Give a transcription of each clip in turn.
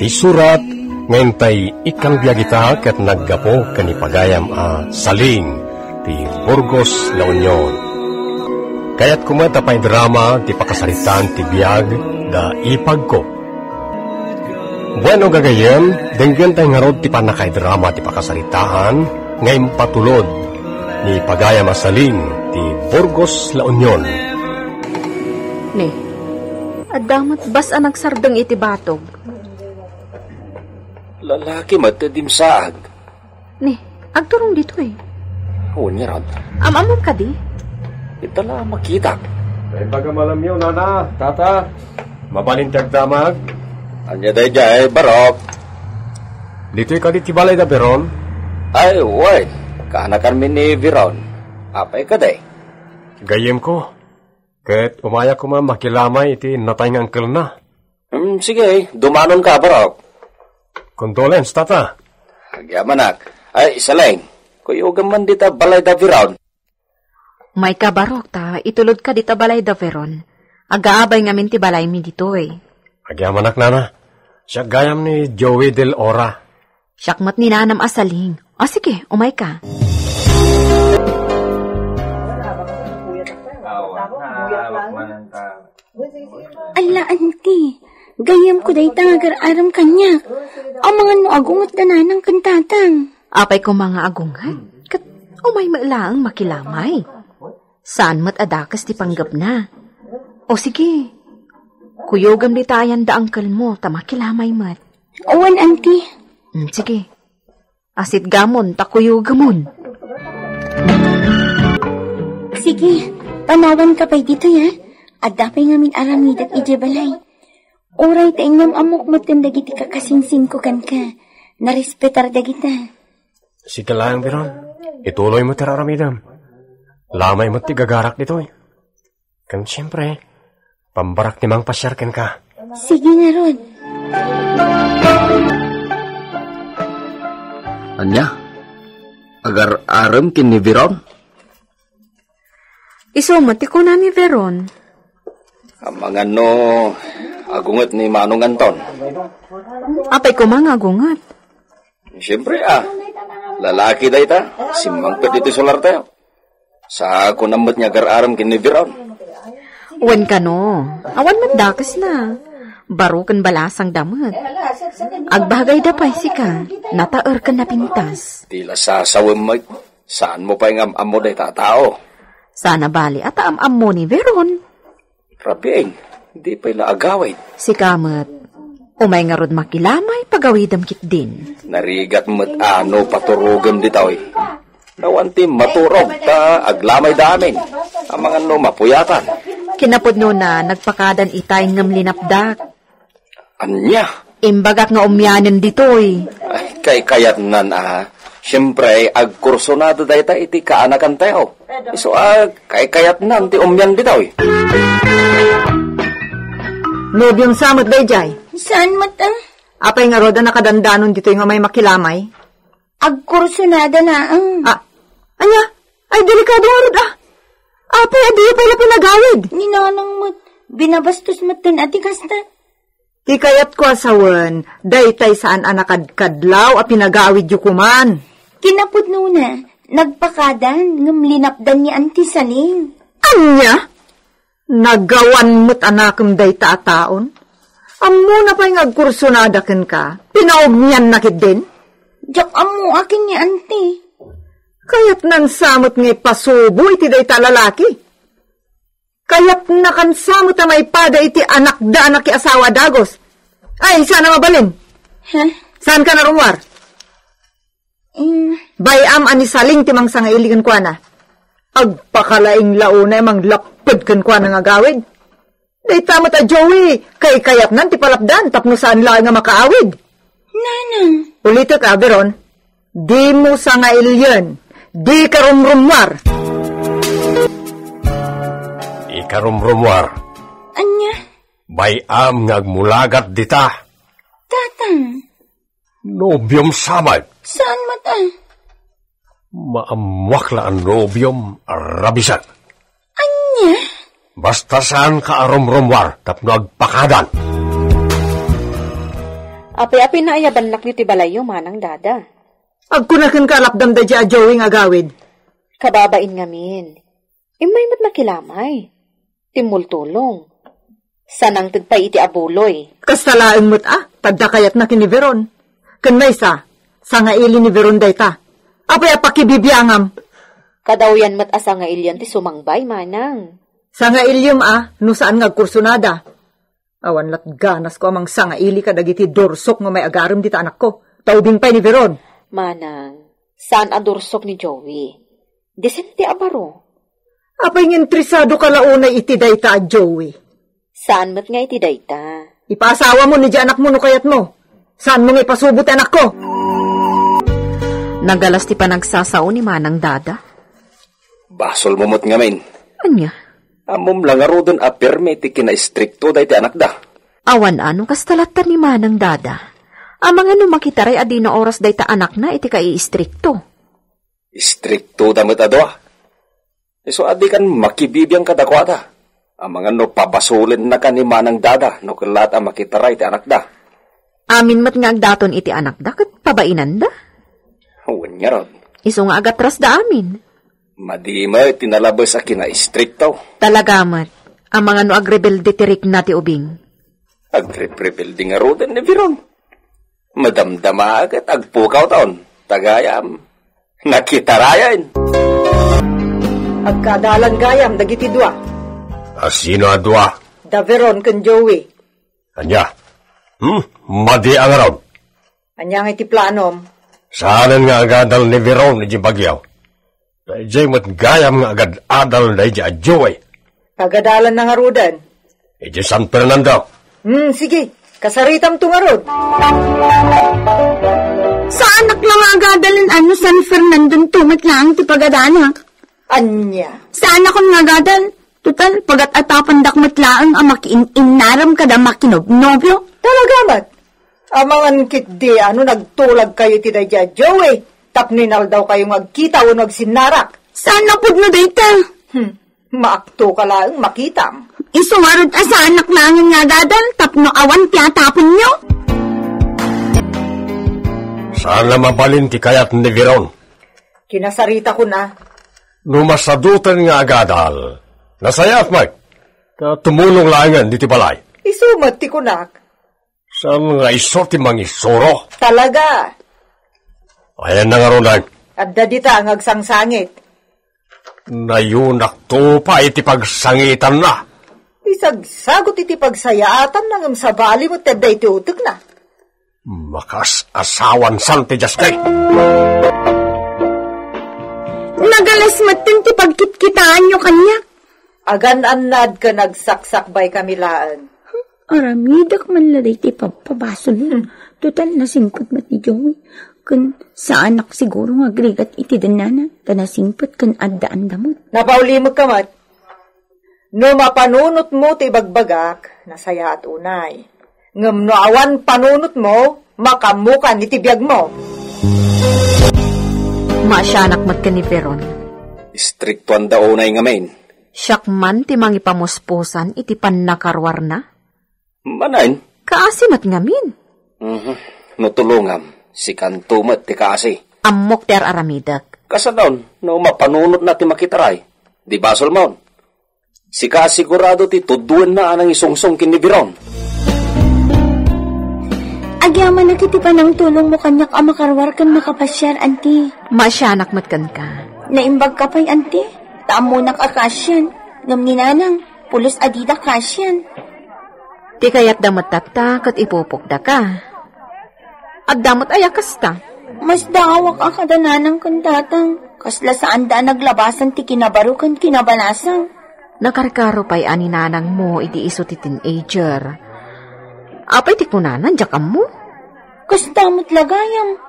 Isurat ngayon tay ikang biyagita ket naggapo kanipagayam saling ti Burgos, La Union. Kaya't kumata pa'y drama ti pakasaritan ti biyag da ipag ko. Bueno gagayem, denggan tayo nga rod ti panakay drama ti pakasaritaan ngayon patulod ni pagayam saling ti Burgos, La Union. Ne, adamat bas ang nagsardang iti batog. Lalaki matadimsaag. Ne, agturong dito eh. Unya rod. Amamam ka di? Itala makita. Ay baga malam yun, nana, tata. Mabalintag damag. Anya day jay, barok. Dito'y ka di balay da Veron? Ay, uy. Kahanakan mi ni Veron. Apay ka day? Gayem ko. Ket umaya ko makilamay iti natay ng angkel na. Sige, dumanon ka, barok. Condolence, tata. Agyamanak. Ay, isa lang. Kuyugan man dita balay da Veron. May kabarok ta, itulod ka dita balay da Veron. Agaabay ngamin ti balay mi dito eh. Agyamanak, nana. Siya gayam ni Joey Del Ora. Siyakmat ni nanam asaling. O sige, umay ka. Ala, auntie. Gayam ko day tangagar-aram kanya. Ang mga noagungot na nanang kantatang. Apay ko mga agungat. Kat umay mailaang makilamay. Saan mat adakas ti panggap na? O sige. Kuyogam di tayan da angkel mo, tamakilamay mat. Owan, auntie. Sige. Asit gamon, takuyugamon. Sige, panawan ka pa'y dito ya. At dapay ngamin aramidat ijebalay. Oray taingam amok matan dagiti kakasingsing ko kan ka. Narespetar dagita. Sige lang, Veron. Ituloy mo tiraramidam. Lamay mo ti gagarak dito eh. Kan siyempre, pambarak ni mang pasyarken ka. Sige nga, Rod. Anya? Agar-aram kin ni Veron? Isumati ko na ni Veron. Ang mga no, agungot ni Manong Anton. Apay ko mga agungat. Siyempre lalaki da ita, simangpet dito solar tayo. Sa ako namot niya agar-aram kin ni Veron. Wan ka no, awan magdakas na. Barukan balasang damat. Agbagay da pa sika, nataer ka na pintas. Tila sasawim mo, saan mo pa yung am-am mo da tatao? Sana bali at am-am mo ni Veron. Rabieng, hindi pa ila agawid. Si Kamat, umay nga rod makilamay pagawidam kit din. Narigat mo't ano paturugam ditaw eh. Nawanti maturog ta aglamay damin. Ang mga no mapuyatan. Kinapod no na nagpakadan itay ngam linapdak. Anya? Imbagak nga umyanan ditoy. Ay, kay kayat nan siyempre agkursunado dayta iti kaanakan tayo. So kay kayat nan ti umyan ditaw eh. Nobyong samot dayjay. Saan mata? Apay nga roda nakadandanon dito yung may makilamay. Agkursunada na ang. Anya? Ay, delikado nga roda. Apay, adi pala pinagawid. Ninanang mo't, binabastos mo't dun ati kasta. Ikayat ko asawan, daytay saan anakadkadlaw a pinagawid yu kuman. Kinapod nuna, nagpakadan, ngamlinapdan ni Auntie Saling. Anya? Nagawan mo't anakam dayta ataon? Amo na pa'y agkursunadakan ka, pinaugnian nakit din? Diyak amo akin ni Auntie. Kaya't nang samot ngay pasubo iti dayta lalaki. Kaya't nakansamot na may pada iti anak da anak ki asawa dagos. Ay, sana mabalin. Ha? Saan ka narumwar? Bayam ani saling timang sa nga iligan kwa na. Agpakalaing launa emang lapad kan kwa na nga gawid. Day tamat a Joey, kay kayap nan ti palapdan tapno saan lang nga makaawid. Nanang. Ulito ka, Veron. Di mo sa nga iligan. Di ka rumrumwar. Ikarumrumwar. Anya? Bayam ngagmulagat dita. Tatang. Nobyom samad. Saan mata? Maamwakla ang nobyom arabisan. Anya? Basta saan ka arumrumwar tapno agpakadan. Api-api na ayabanlak ni ti balayo manang dada. Agkunakan ka alapdam da dya Joey nga gawid. Kababain ngamin. Imay mat makilamay. Timultulong. Sanang tagpay iti abuloy. Kastalaan mo't tagdakayat na kini Veron. Kan may sa nga ili ni Veron dayta. Apay apakibibiyangam. Kadawyan mat asa nga ilyan ti sumangbay manang. Sa nga ilyum no saan nga kursunada. Awan lat ganas ko amang sa nga ili kadagiti dorsok nga may agaram dita anak ko. Taubing pay ni Veron. Manang, saan ang dorsok ni Joey? Disente abaro. Apay ngintrisado ka launay iti dayta a Joey. Saan mat nga iti dayta? Ipaasawa mo ni di anak mo no kayat mo. Saan mo nga ipasubot anak ko? Nagalas ti panagsasao ni manang dada. Basol momot ngamin. Anya? Amom lang aro doon apirme ti kina-stricto dahi ti anak da. Awan ano kastalatan ni manang dada. Amang ano makitaray adi na oras dahi ta anak na iti kai-istrikto. Istrikto damit adwa. So adi kan makibibiyang kadakwada. Amang ano pabasulin na ka ni manang dada no kalat ang makitaray ti anak da. Amin mat nga agdaton iti anak da kat pabainan da. Huwag niya ron. Iso nga agatras da amin. Madima tinalabas sa kina-stricto. Talaga mat. Amang ano agrebelde tirik na ti ubing. Agre-rebelde nga ro din ni Veron. Madamdama agad agpukaw taon. Tagayam. Nakitarayan. Agkadalan gayam dagiti dua. Sino adwa? Da Veron kan Joey. Anya? Madi ang araw. Anyang iti planom. Saanan nga agadal ni Veron ni Bagyaw. Dahil mat gayam nga agad adal na iti Joey. Kagadalan ng arudan. Iti San Fernando. Sige. Kasaritam tungarod. Sa anak lang agadalin San Fernando tumat lang ti pagadanak. Anya. Sa anak ko nga agadal. Tutal, pagat atapan dakmat laang ang makiin-inaram kada makinobnobyo. Talaga mat. Amangan kit di nagtulag kayo ti dadya Joey. Tapninal daw kayong agkita o nagsinarak. Sana pud no dayta. Maakto ka lang makitam. Isungarod sa anak langin nga gadal, tapno awan tiyatapon nyo. Saan na mabalin ti kayat ni Veron? Kinasarita ko na. Numasadutan nga agadal. Nasayat, Mike. Tumulong langan di ti balay. Isumat ti kunak. Saan nga iso ti mangisoro? Talaga. Ayan na nga rondan. At dadita ang agsangsangit. Nayunak to pa iti pagsangitan na. Isagsagot iti pagsayaatan nang sa bali mo tedda iti utok na. Makas asawan san ti Jaskay. Nagalas matin ti pagkitkitaan nyo kanya. Agan-anad ka nagsaksakbay kamilaan. Aramidak man laday ti pabasol. Total nasingpot mati Joey. Kun sa anak siguro nga agrigat iti danana. Tanasingpot kun adda-anda mo. Napaulimot ka mat. No mapanunot mo ti bagbagak, nasaya at unay. Ngam no awan panunot mo, makamukan iti biyag mo. Masyanak mat ka ni Veron. Stricto ang daunay nga main. Siyak man ti mangipamuspusan iti pannakarwar na. Manain? Kaasimat ngamin. No tulungam, si kantumat ti kaasi. Ammok ter aramidak. Kasadaon, no mapanunot na ti makitaray. Di basol mo. Si kasigurado ti tuduan na anang isungsong kini Veron. Agyaman na kiti pa ng tulong mo kanyak ang makarwar kan makapasyar, anti. Masyanak matkan ka. Naimbag ka pa'y, anti. Taamunak akasyan. Ngam ni nanang, pulos adida kasyan. Ti kayat damat tata kat ipupukda ka. At damat ayakas ta. Mas dawak ang kadananang kandatang. Kasla saan da naglabasan ti kinabarukan kinabalasan. Nakarkaro pa'y aninanang mo iti iso ti teenager. Apay ti kunanan, jakam mo? Kas damot lagayam.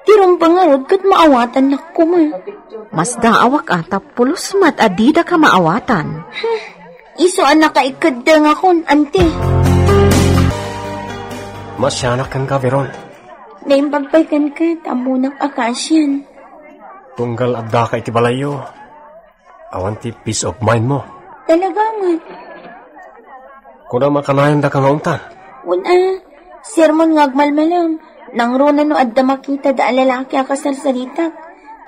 Tirong pangarod kat maawatan na kuma. Mas daawak ata pulos mat adida ka maawatan. Iso anak ka ikadang akon, ante. Masyanak kan ka, Veron. Naimbagpay ka, tamunang akasyan. Tunggal adda ka iti balayo. Awan ti peace of mind mo. Talaga man. Kuna makanayan da ka nga untan. Una, Sermon ngagmalmalam. Nang runa no adda makita da lalaki akasal salita.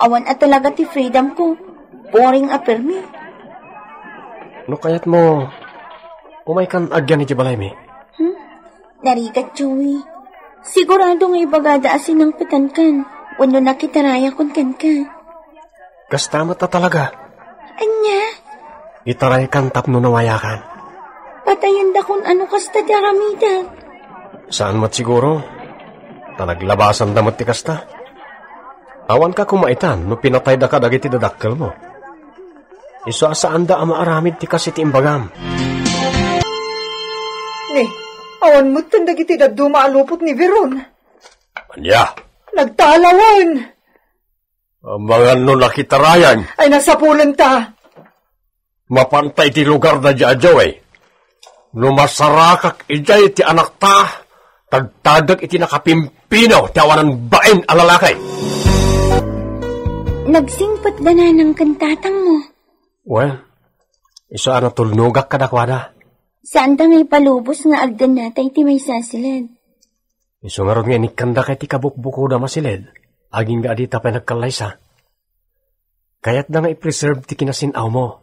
Awan at talaga ti freedom ko. Boring apermi. No kayat mo, umay kan agyan ni Jibalay mi. Narigat, Joey. Sigurado nga ibagada asin ng pitankan. Wano nakitaraya kun kan ka. Kastamat na talaga. Anya? Itaray kan tapno nawayakan. Patayan da kun ano kasta di aramida. Saan mat siguro? Tanaglabasan damot ti kasta. Awan ka kumaitan no pinatay da ka dagiti dadakkel mo. Iso asaan da ama aramid ti kasi ti imbagam. Ni, awan mo dagiti daddo maalupot ni Veron. Anya? Nagtalawan. Ang mga no nakitarayan. Ay nasapulan ta. Mapantay ti lugar na di adyaw eh. No masarakak ijay ti anak ta, tagtadag iti nakapimpinaw ti awanan bain alalakay. Nagsingpat ba na ng kantatang mo? Well, iso ano tulnugak kadakwada. Saan ta ngay palubos nga agdan natay ti may sasilid? Iso nga ron nga nikanda kay ti kabukbuko da masilid. Aging ga adita pa nagkalaysa. Kaya't na nga i-preserve ti kinasinaw mo.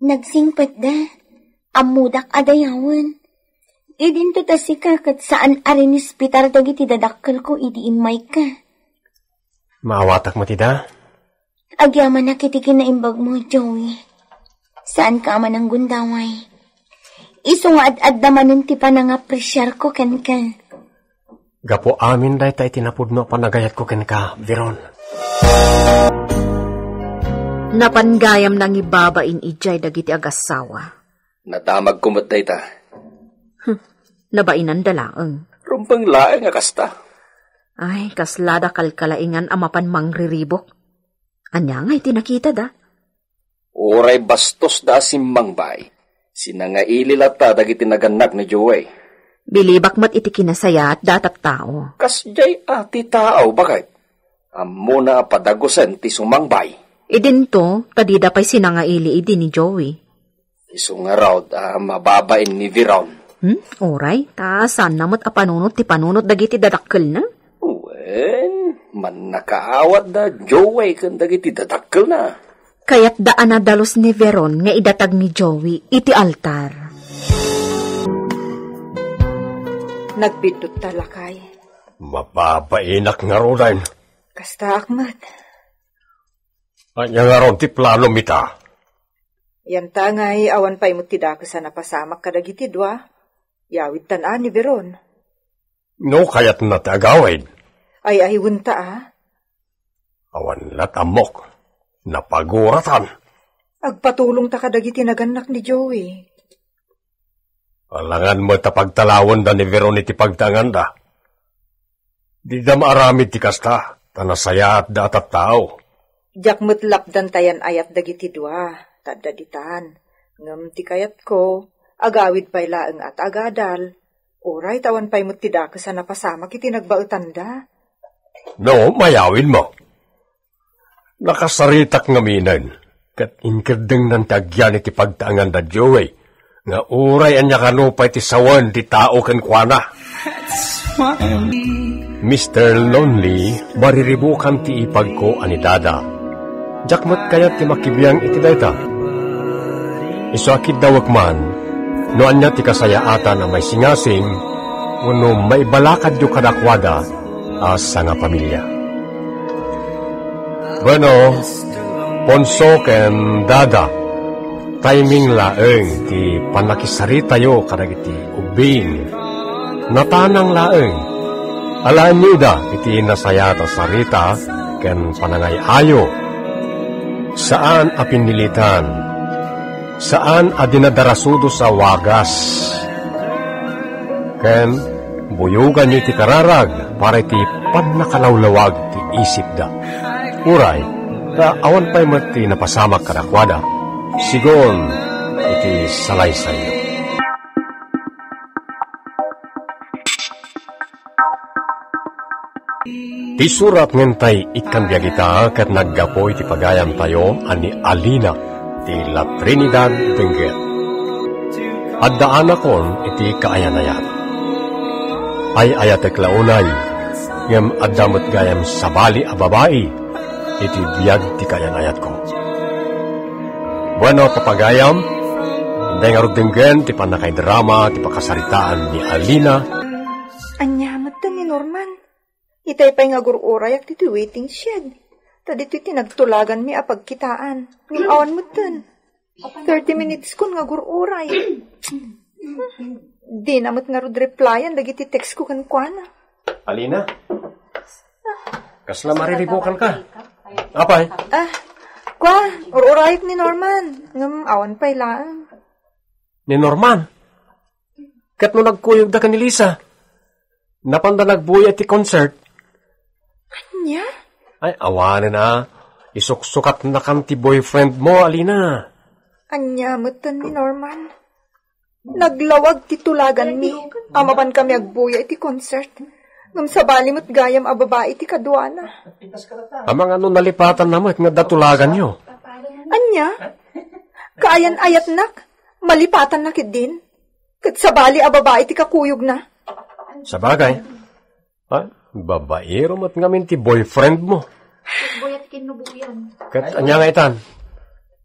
Nagsingpat da. Amudak adayawan. Idin to tasika kat saan arinis pitar dagiti dadakkel ko idi imay ka. Maawatak mo tida? Agyaman na kitikin na imbag mo, Joey. Saan ka man ang gundaway? Iso nga ad-ad naman ti pa nga presyar ko kan ka. Gapo amin day tayo tinapudno panagayat ko ken ka, Veron. Napanggayam nang ibabain ijay dagiti agasawa. Nadamag kumot day ta. Nabainan dalaeng. Rumpang laeng nga kasta. Ay, kaslada kalkalaingan amapan mangriribok. Anya nga'y tinakita da. Oray bastos da simmangbay. Sinangaililata dagiti naganak ni Joey. Bilibak mat iti kinasaya at datat tao. Kasjay ati tao, bakit? Amo na padagosan ti sumangbay. Idinto, tadida pa'y sinangaili idi ni Joey. Iso nga raw mababain ni Veron. Oray, saan namat apanunot ti panunot dagiti dadakkel na? Well, man nakaawat da Joey kan dagiti dadakkel na. Kaya't daan na dalos ni Veron nga idatag ni Joey iti altar. Nagbitot talakay. Mapapainak nga rodan. Kasta akmat. Anya nga ron ti plano mita. Yan tangay awan pa'y mutida ka sa napasamak kadagiti dwa. Yawid tanaan ni Veron. No kayat na tagawid. Ay ahiwun ta Awan lat amok. Napaguratan. Agpatulong ta kadagiti naganak ni Joey. Alangan mo tapagtalawon da ni Veron iti pagtangan da. Di da maaramid ti kasta. Tanasaya at datat tao. Diyak mutlapdan tayan ayat dagiti dwa. Tadaditan. Ngam ti kayat ko. Agawid pa'y laeng at agadal. Oray tawan pa'y mutida ka sa napasamak iti nagbautan da. No, mayawin mo. Nakasaritak nga minan. Kat inkerdeng ng tagyan iti pagtangan da Joey. Nga uray anya kanupay ti sawan ti tao ken kuana. Mr. Lonely, bariribukan ti ipag ko ani dada. Jakmat kayat ti makibiyang iti dayta. Isuakid dawag man, no anya ti kasayaatan na may singasing, uno may balakad yu kadakwada asa nga pamilya. Bueno, Ponso ken dada, timing laeng ti panakisari tayo kadagiti ubing. Natanang laeng, alaan niyo da iti nasayata sarita ken panangayayo. Saan apinilitan? Saan adinadarasudo sa wagas? Ken buyugan niyo iti kararag para iti panakalawlawag ti isip da. Uray, awan pa'y mati napasamak kadakwada. Sigon, iti salaysay. Ti surat ngentay ikan biagita kat naggapo iti pagayam tayo ani Alina ti La Trinidad Benguet. At daan akon iti kaayanayat. ay ayatek launay, ngem adamot gayam sabali a babae, iti biyag ti kayan ayat ko. Bueno, papagayam, hindi nga rudinggen ti panakay drama, ti pakasaritaan ni Alina. Anyamot ta ni Norman. Itay pa'y nga gururay ak titi waiting shed. Tadi titi nagtulagan mi apagkitaan. Ngayon mo tan. 30 minutes kun nga gururay. Di namot nga replyan dagiti text ko kan kuana. Alina? Kasla mariribukan ka. Apay? Kwa, ururayak ni Norman. Ngam awan pa'y lang. Ni Norman? Kat mo nagkuyog da ka ni Lisa. Napanda nagbuya ti concert. Kanya? Ay, awanin na. Isuksukat na kan ti boyfriend mo, Alina. Anya mutan ni Norman. Naglawag ti tulagan mi. Amapan kami agbuya iti concert. Ngam sabali mo't gayam a babae iti kadwana. Amang ano nalipatan na mo at nga datulagan nyo. Anya? Kaayan ayat nak. Malipatan na kid din. Kat sabali a babae iti kakuyog na. Sa bagay. Babaero mo't ngamin ti boyfriend mo. Kat anya nga itan.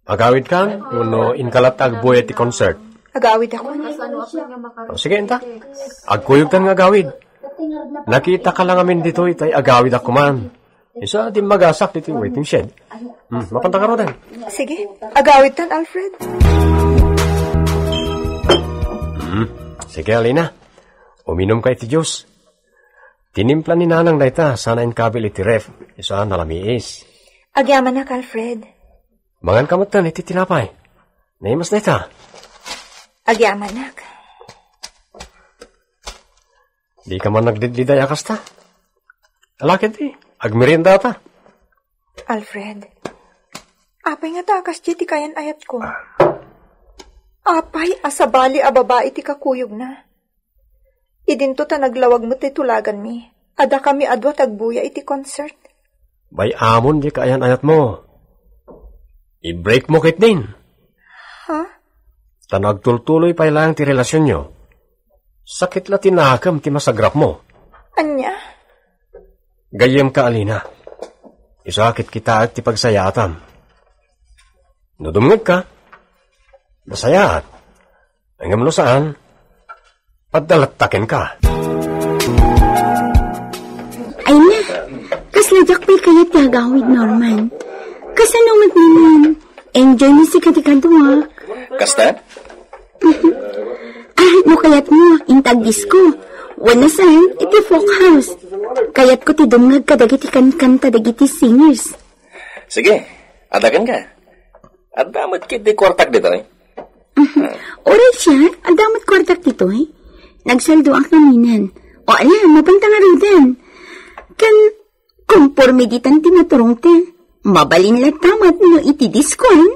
Agawid ka? Uno inkalat agbuya ti concert. Agawid ako. Sige, enta. Agkuyog kan nga agawid. Nakita ka lang amin dito, itay agawid ako man. Isa di magasak dito yung waiting shed. Mapanta ka ro din. Sige, agawid tan, Alfred. Sige, Alina. Uminom ka iti juice. Tinimpla ni nanang na ita, sana inkabil iti ref. Isa nalamiis. Agyaman na, Alfred. Mangan kamatan iti tinapay. Naimas na ita. Agyaman na. Di ka man nagdididaya kasta. Alakit di. Agmerinda ta. Alfred. Apay nga takas ti kayan ayat ko. Apay asabali a babae ti kakuyog na. Idinto ta naglawag mo ti tulagan mi. Ada kami adwa tagbuya iti concert. Bay amon di kayan ayat mo. I-break mo kit din. Ha? Tanagtultuloy pa ilang ti relasyon nyo. Sakit la tinakam ti masagrap mo. Anya? Gayem ka, Alina. Isakit kita at ti pagsayatam. Nadumngag ka. Masayat. Angam lo saan? Padalatakin ka. Ay na, kaslajak pa'y kaya tagawid, Norman. Kasanunod naman. Enjoy mo si katikadwa. Kasta? No kayat mo, intag disco. Wala saan, iti folk house. Kayat ko ti dumngag kadagiti kanta dagiti singers. Sige, adagan ka. Adamot kit di kwartak dito eh. Oray siya, adamot kwartak dito eh. Nagsaldo ang kaminan. O ala, mapanta nga rin. Kan, kumporme ditan tinaturong te. Mabalin lang tamat no iti disco eh.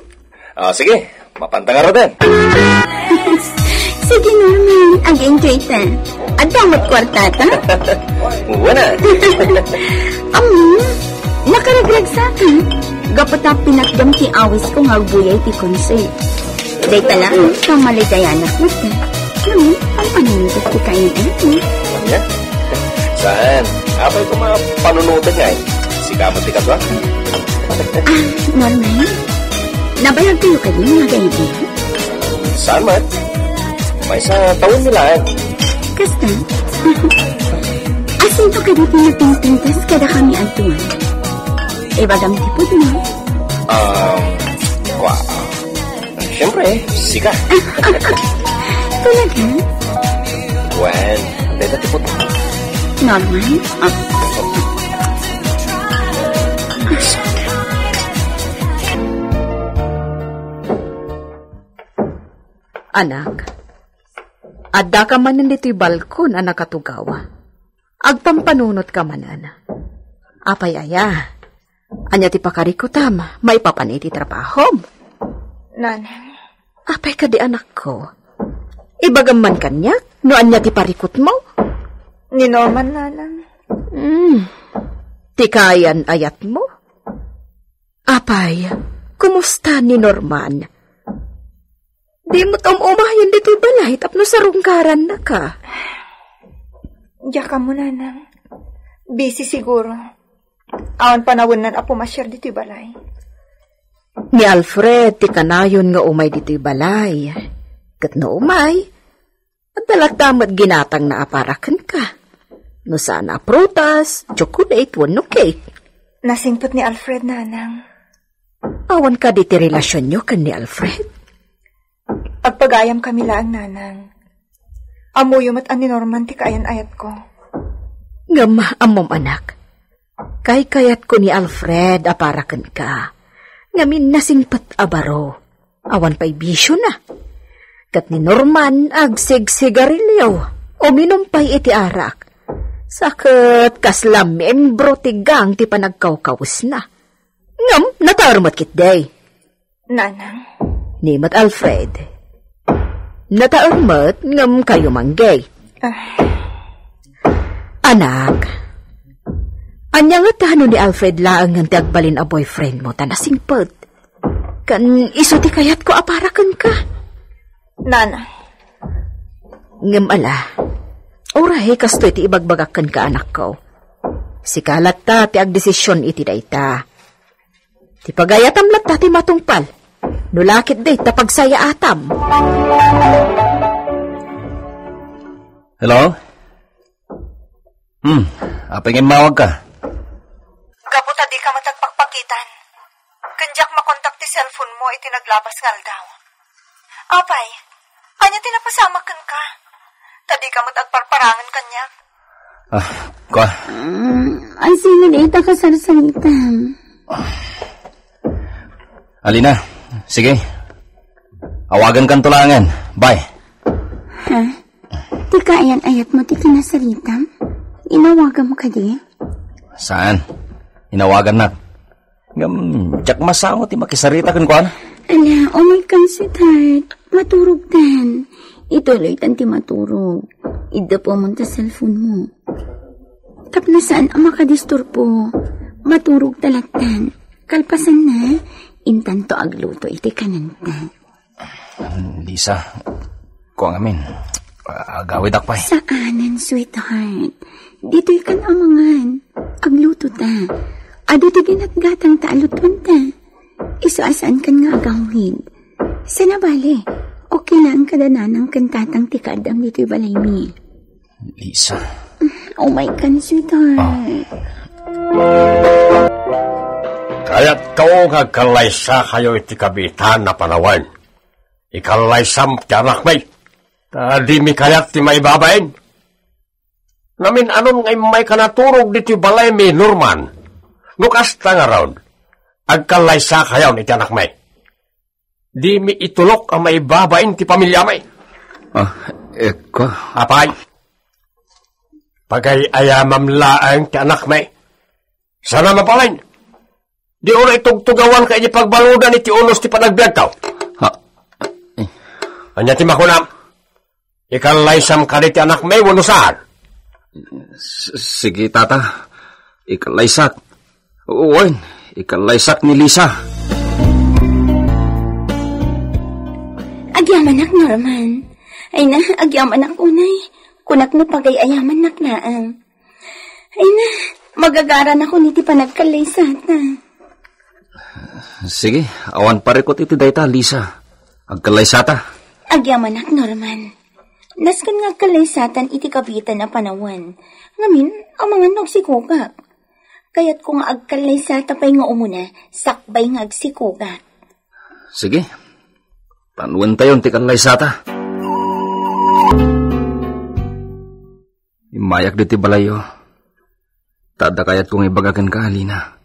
Sige, mapanta nga rin. Sige, Norman. Ag-enjoy ta. Adamot kwartata. Wala. Nakaraglag sa akin. Gapata pinakdam ti awis ko nga buyay ti concert. Day tala, kamaligayanak mo ta. Naman, ang panunutot ti kain ito. Anya? Saan? Apay ko mga panunutot niya eh. Sikamot ti katwa. Norman, nabayag kayo kayo mga gaibigan? Saan man? May sa taon nila eh. Kasta? Asin to kada pinapintintas kada kami antuan. Ibagam tipod mo. Siyempre, sika. Talaga? Well, dito tipod mo. Norman? Anak, adda ka man nandito'y balkon, anak katugawa. Agpampanunot ka man, ana. Apay aya, anya ti pakarikutam, may papaniti trapahom. Nanang. Apay ka di anak ko. Ibagam man kanya, no anya ti parikot mo? Ni Norman, nanang. Ti kayan ayat mo? Apay, kumusta ni Norman? Di mo umayan dito'y balay, tapno sa rungkaran na ka. Diya ka mo, nanang. Busy siguro. Awan panawanan apo masyar dito'y balay. Ni Alfred, ti kanayon nga umay dito'y balay. Kat na umay, at dalatamat ginatang na aparakan ka. No sana prutas, chocolate, wano cake. Nasingpot ni Alfred, nanang. Awan ka diti relasyon nyo kan ni Alfred. Pagpagayam kami lang, nanang. Amuyom at ani Norman ti kaayan-ayat ko. Nga maamom anak. Kayat ko ni Alfred aparakan ka. Ngamin nasingpat abaro. Awan pa'y bisyo na. Kat ni Norman agsig-sigarilyo. O minumpay iti arak. Sakit kaslam membro ti gang ti panagkawkawas na. Ngam, natarmat kit day. Nanang. Nimat Alfred. Nataarmat ngam kayo manggay. Anak, anya nga tahano ni Alfred laang nga agbalin a boyfriend mo tanasingpot. Kan iso ti kayat ko aparakan ka. Nana. Ngam ala, orahe kasto iti ibagbagakan ka anak ko. Sikalat ta ti agdesisyon iti dayta. Ti pagayatam latta ti matungpal. Nulakit day tapagsaya atam. Hello? Apengin mawag ka. Gabuta di ka matagpakpakitan. Kanjak makontak ti cellphone mo iti naglabas ngal daw. Apay, anya tinapasamakan ka. Tadi ka matagparparangan kanya. Kwa? Ay, sige na ita kasarasalitan. Alina, sige. Awagan kan tulangan. Bye. Ha? Di kaayan-ayat mo ti kinasalitam? Inawagan mo ka di? Saan? Inawagan na. Jak masango ti makisarita kan kuan. Ala, my sweetheart. Maturog tan. Ituloy tan ti maturog. Ida po mo ta cellphone mo. Tapno saan ang makadisturbo? Maturog talatan. Kalpasan na. Intan to agluto iti kananta. Lisa, ko amin. Agawid akpay. Saanan, sweetheart? Dito'y kan amangan. Agluto ta. Ado ti ginatgatang ta aluton ta. Isasaan kan nga agawid. Sana bale, okay lang kadananang kantatang ti kadam dito'y balay mi. Lisa. Oh my God, sweetheart. Kaya't kao kagkalaysa kayo iti kabitan na panawan. Ikalaysam ti anak may. Tadi mi kayat ti may babain. Namin anon ngay may kanaturog diti balay mi Norman. Nukasta nga raon. Agkalaysa kayo iti anak may. Di mi itulok ang may babain ti pamilya may. Eko. Apay. Pagay ayamam laang ti anak may. Sana mapalain. Di oray tugtugawan ka inyo pagbaludan iti unos ti panagbiag tao. Anya ti makunam. Ikalaysam ka ti anak may wano saan? Sige, tata. Ikalaysak. Uwan, ikalaysak ni Lisa. Agyaman ak, Norman. Ay na, agyaman ak unay. Kunak no pagay-ayaman nak naang. Ay na, magagaran ako niti panagkalaysata. Sige, awan parikot iti dayta, Lisa. Agkalaysata. Agyaman ak, Norman. Naskan nga kalaysatan iti kabitan na panawan. Ngamin, ang mga nagsikugak. Kaya't kung agkalaysata pa'y nga umuna, sakbay nga agsikugak. Sige, panuwan tayo ti kalaysata. Imayak diti balayo. Tada kaya't kung ibagakan ka, Alina.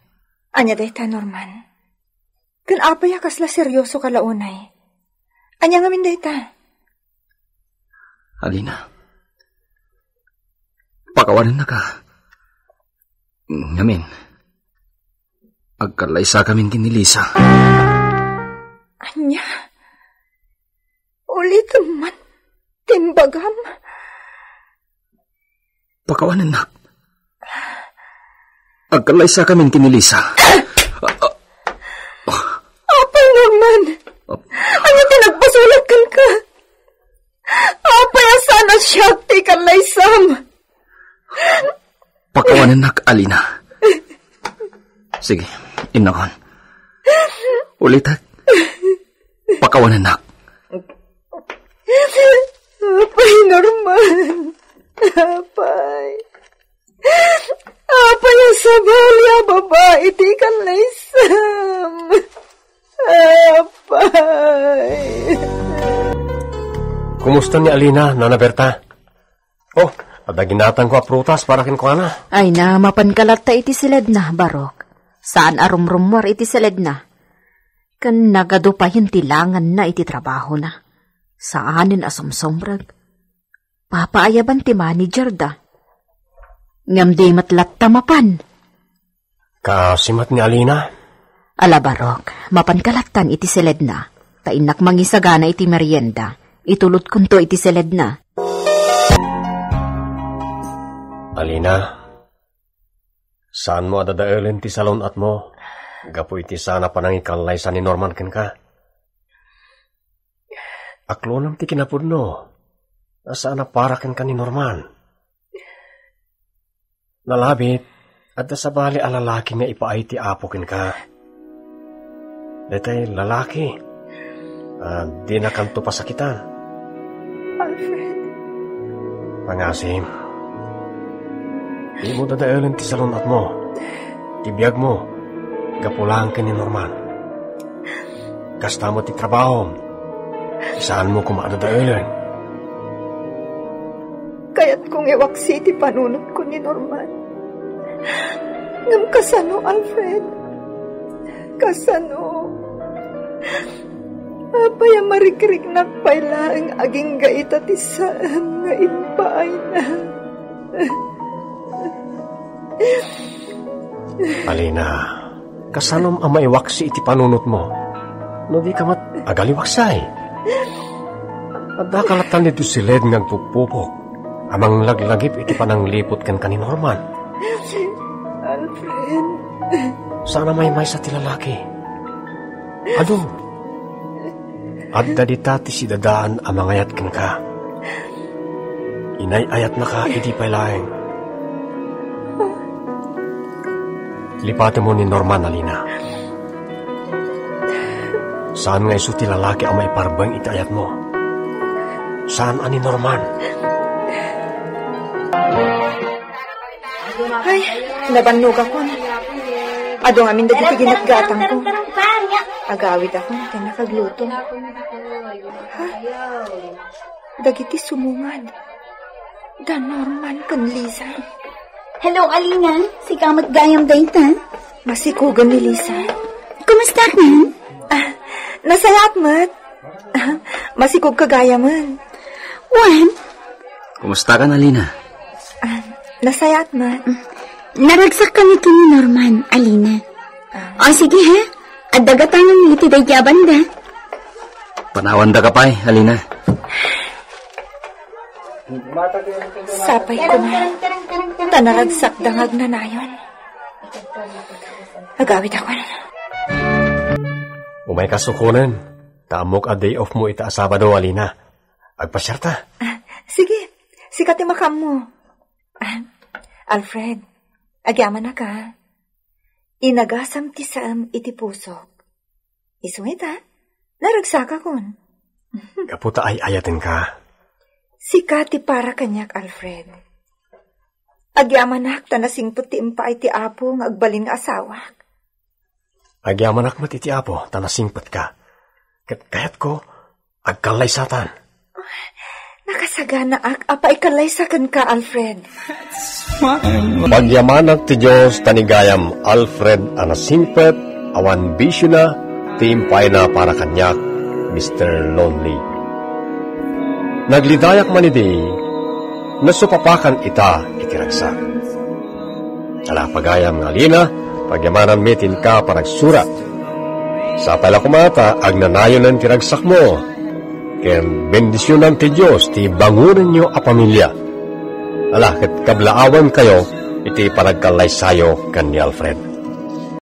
Anya dayta, Norman. Kanapay kasla seryoso kalaunay. Anya ngamin dayta. Alina, pakawanan na ka. Ngamin, agkalaysa kaming kinilisa. Anya, ulit man, timbagam. Pakawanan na. Agkalaysa kaming kinilisa. Apay, Norman. Anya tinagpasulat ka. Apay, sana siya ti kalaysam. anak, Alina. Sige, inakon. Ulitak. Pakawan anak. Apay, Norman. Apay. Apay ang sabalya, babae, di kan laysam. Apay. Kumusta ni Alina, Nana Berta? Oh, adaginatan ko a prutas para kin ko ana. Ay na, mapankalat ta iti silid na, Barok. Saan arumrumwar iti silid na? Kan nagado pa yung tilangan na iti trabaho na. Saanin asumsombrag. Papaayaban ti manager da. Ngam di matlat tamapan. Kasimat ni Alina. Ala Barok, mapankalatan iti silid na. Tainak mangisagana iti merienda. Itulot kunto iti silid na. Alina, saan mo adadaelin ti salon at mo? Gapo iti sana panang ikalay sa ni Norman ken ka. Aklonam ti kinapudno. Nasaan na para ken ka ni Norman? Nalabit, at sa bali alalaki nga ipaay ti apo ken ka. Detay lalaki. Di na kanto pasakitan. Alfred. Pangasim. Di mo dadaelin ti salon at mo. Tibiyag mo. Gapulang ka ni Norman. Kasta mo ti trabaho. Saan mo kumadadaelin? Kaya't kung iwaksi ti panunot ko ni Norman. Ngam kasano, Alfred? Kasano? Apay ang marikrik na payla ang aging gaita ti saan nga impaay na. Alina, kasanom ang maiwaksi iti panunot mo. No di ka mat agaliwaksay. At dakalatan nito silid ng pupupok. Amang laglagip iti pananglipot kan ni Norman. Alfred. Sana may sa tilalaki. Ado. At daditati si dadaan ang mangayat ken ka. Inay-ayat na ka, iti pailaeng. Lipate mo ni Norman, Alina. Saan nga iso ti lalaki ang maiparbang iti ayat mo? Saan ani Norman? Ay, nabannog ako. Ado nga min dagiti ginatgatang ko. Agawid ako na nakagluto. Ha? Dagiti sumungad. Da Norman kan Lisa. Hello, Alina. Si kamat gayam dayta. Masikugan ni Lisa. Kumusta ka man? Nasayat mat. Masikog kagaya man. Juan? Kumusta ka, Alina? Nasayat mat. Naragsak kami ni Norman, Alina. O sige ha, at dagatangan ni iti dayjaban da. Panawan da ka pa, Alina. Sapay ko na. Tanaragsak dangag na nayon. Agawid ako na. Umay kasukunan. Taamok a day off mo ita Sabado, Alina. Agpasyarta. Sige, sikati makam mo. Alfred, agyaman na ka. Inagasam ti saam iti pusok. Isungit ha? Naragsaka kon. Kaputa ay ayatin ka. Sikati para kanyak, Alfred. Agyamanak tanasing puti impa iti apo ng agbalin nga asawak. Agyamanak mat iti apo, tanasingpat ka. Kayat ko, agkalay satan. Nakasagana apa ikalaysakan ka, Alfred. Pagyamanak ti Diyos tanigayam Alfred anasingpet, awan bisyo na, tiimpay na para kanyak, Mr. Lonely. Naglidayak manidi, nasupapakan ita itiragsak. Alapagayam nga Alina, pagyamanan mitin ka paragsurat. Sa pala kumata, agnanayon ng tiragsak mo. Ken bendisyonan ti Diyos, ti bangunan nyo a pamilya. Ala, ket kablaawan kayo, iti panagkalay sayo kan ni Alfred.